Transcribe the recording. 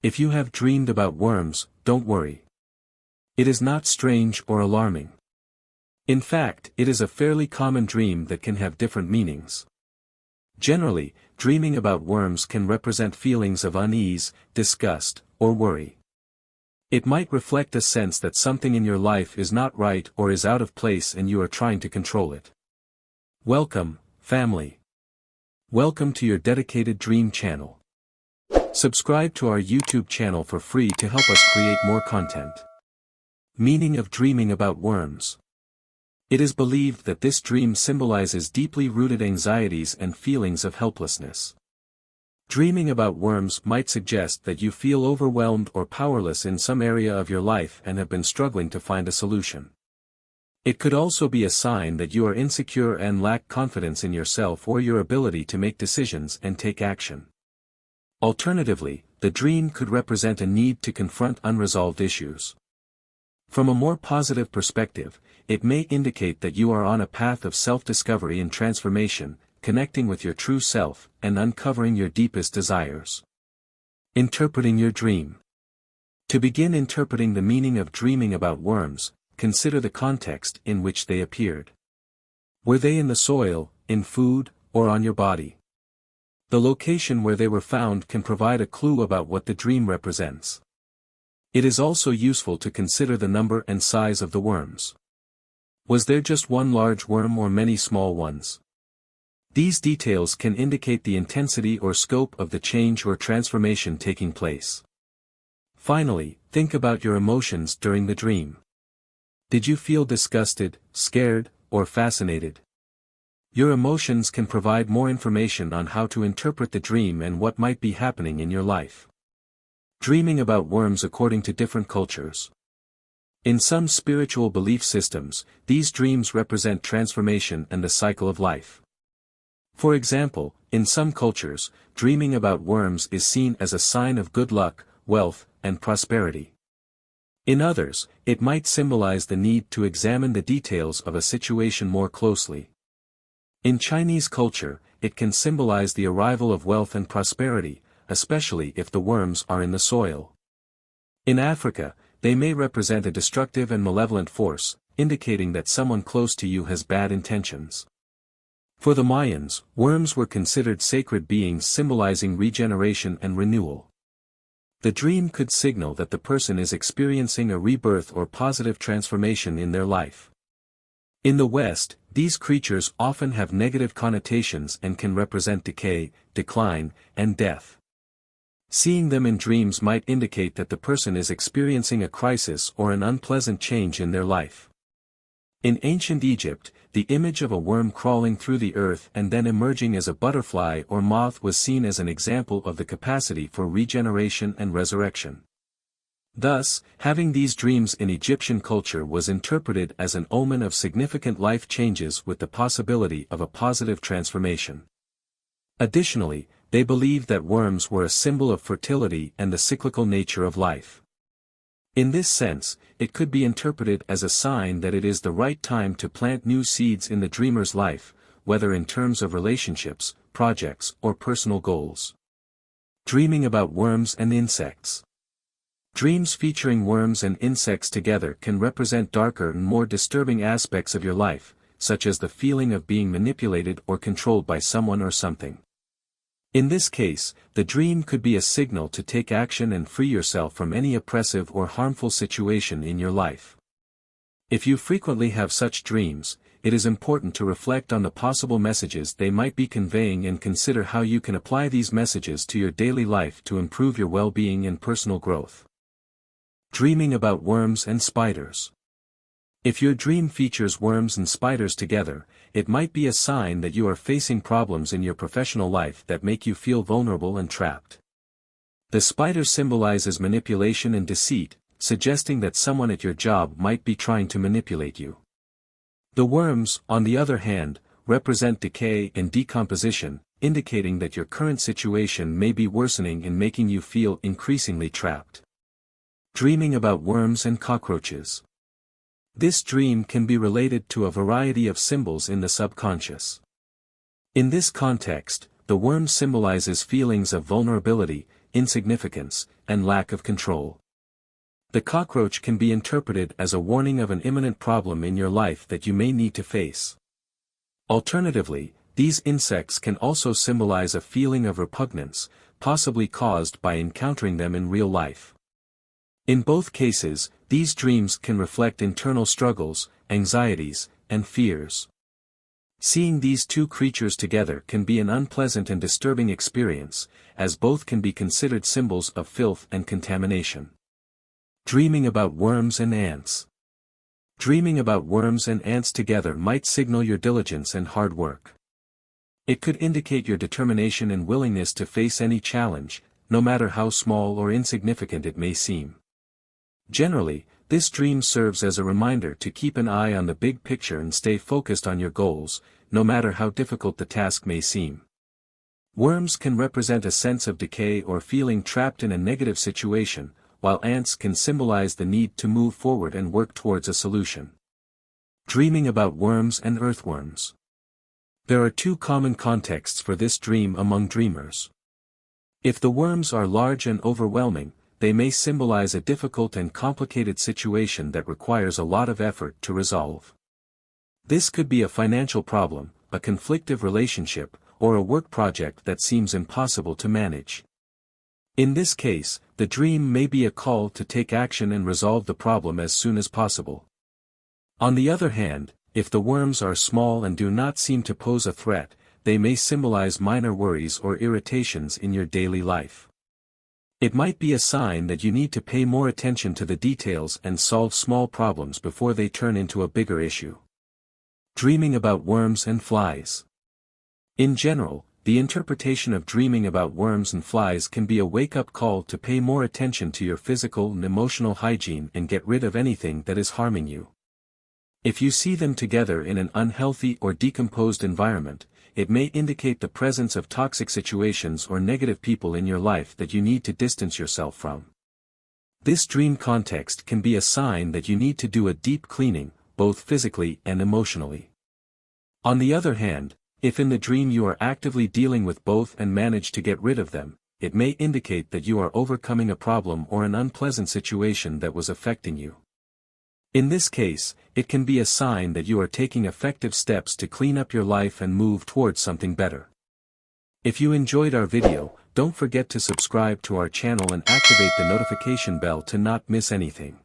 If you have dreamed about worms, don't worry. It is not strange or alarming. In fact, it is a fairly common dream that can have different meanings. Generally, dreaming about worms can represent feelings of unease, disgust, or worry. It might reflect a sense that something in your life is not right or is out of place and you are trying to control it. Welcome, family. Welcome to your dedicated dream channel. Subscribe to our YouTube channel for free to help us create more content. Meaning of dreaming about worms. It is believed that this dream symbolizes deeply rooted anxieties and feelings of helplessness. Dreaming about worms might suggest that you feel overwhelmed or powerless in some area of your life and have been struggling to find a solution. It could also be a sign that you are insecure and lack confidence in yourself or your ability to make decisions and take action. Alternatively, the dream could represent a need to confront unresolved issues. From a more positive perspective, it may indicate that you are on a path of self-discovery and transformation, connecting with your true self, and uncovering your deepest desires. Interpreting your dream. To begin interpreting the meaning of dreaming about worms, consider the context in which they appeared. Were they in the soil, in food, or on your body? The location where they were found can provide a clue about what the dream represents. It is also useful to consider the number and size of the worms. Was there just one large worm or many small ones? These details can indicate the intensity or scope of the change or transformation taking place. Finally, think about your emotions during the dream. Did you feel disgusted, scared, or fascinated? Your emotions can provide more information on how to interpret the dream and what might be happening in your life. Dreaming about worms according to different cultures. In some spiritual belief systems, these dreams represent transformation and the cycle of life. For example, in some cultures, dreaming about worms is seen as a sign of good luck, wealth, and prosperity. In others, it might symbolize the need to examine the details of a situation more closely. In Chinese culture, it can symbolize the arrival of wealth and prosperity, especially if the worms are in the soil. In Africa, they may represent a destructive and malevolent force, indicating that someone close to you has bad intentions. For the Mayans, worms were considered sacred beings symbolizing regeneration and renewal. The dream could signal that the person is experiencing a rebirth or positive transformation in their life. In the West, these creatures often have negative connotations and can represent decay, decline, and death. Seeing them in dreams might indicate that the person is experiencing a crisis or an unpleasant change in their life. In ancient Egypt, the image of a worm crawling through the earth and then emerging as a butterfly or moth was seen as an example of the capacity for regeneration and resurrection. Thus, having these dreams in Egyptian culture was interpreted as an omen of significant life changes with the possibility of a positive transformation. Additionally, they believed that worms were a symbol of fertility and the cyclical nature of life. In this sense, it could be interpreted as a sign that it is the right time to plant new seeds in the dreamer's life, whether in terms of relationships, projects, or personal goals. Dreaming about worms and insects. Dreams featuring worms and insects together can represent darker and more disturbing aspects of your life, such as the feeling of being manipulated or controlled by someone or something. In this case, the dream could be a signal to take action and free yourself from any oppressive or harmful situation in your life. If you frequently have such dreams, it is important to reflect on the possible messages they might be conveying and consider how you can apply these messages to your daily life to improve your well-being and personal growth. Dreaming about worms and spiders. If your dream features worms and spiders together, it might be a sign that you are facing problems in your professional life that make you feel vulnerable and trapped. The spider symbolizes manipulation and deceit, suggesting that someone at your job might be trying to manipulate you. The worms, on the other hand, represent decay and decomposition, indicating that your current situation may be worsening and making you feel increasingly trapped. Dreaming about worms and cockroaches. This dream can be related to a variety of symbols in the subconscious. In this context, the worm symbolizes feelings of vulnerability, insignificance, and lack of control. The cockroach can be interpreted as a warning of an imminent problem in your life that you may need to face. Alternatively, these insects can also symbolize a feeling of repugnance, possibly caused by encountering them in real life. In both cases, these dreams can reflect internal struggles, anxieties, and fears. Seeing these two creatures together can be an unpleasant and disturbing experience, as both can be considered symbols of filth and contamination. Dreaming about worms and ants. Dreaming about worms and ants together might signal your diligence and hard work. It could indicate your determination and willingness to face any challenge, no matter how small or insignificant it may seem. Generally, this dream serves as a reminder to keep an eye on the big picture and stay focused on your goals, no matter how difficult the task may seem. Worms can represent a sense of decay or feeling trapped in a negative situation, while ants can symbolize the need to move forward and work towards a solution. Dreaming about worms and earthworms. There are two common contexts for this dream among dreamers. If the worms are large and overwhelming, they may symbolize a difficult and complicated situation that requires a lot of effort to resolve. This could be a financial problem, a conflictive relationship, or a work project that seems impossible to manage. In this case, the dream may be a call to take action and resolve the problem as soon as possible. On the other hand, if the worms are small and do not seem to pose a threat, they may symbolize minor worries or irritations in your daily life. It might be a sign that you need to pay more attention to the details and solve small problems before they turn into a bigger issue. Dreaming about worms and flies. In general, the interpretation of dreaming about worms and flies can be a wake-up call to pay more attention to your physical and emotional hygiene and get rid of anything that is harming you. If you see them together in an unhealthy or decomposed environment, it may indicate the presence of toxic situations or negative people in your life that you need to distance yourself from. This dream context can be a sign that you need to do a deep cleaning, both physically and emotionally. On the other hand, if in the dream you are actively dealing with both and manage to get rid of them, it may indicate that you are overcoming a problem or an unpleasant situation that was affecting you. In this case, it can be a sign that you are taking effective steps to clean up your life and move towards something better. If you enjoyed our video, don't forget to subscribe to our channel and activate the notification bell to not miss anything.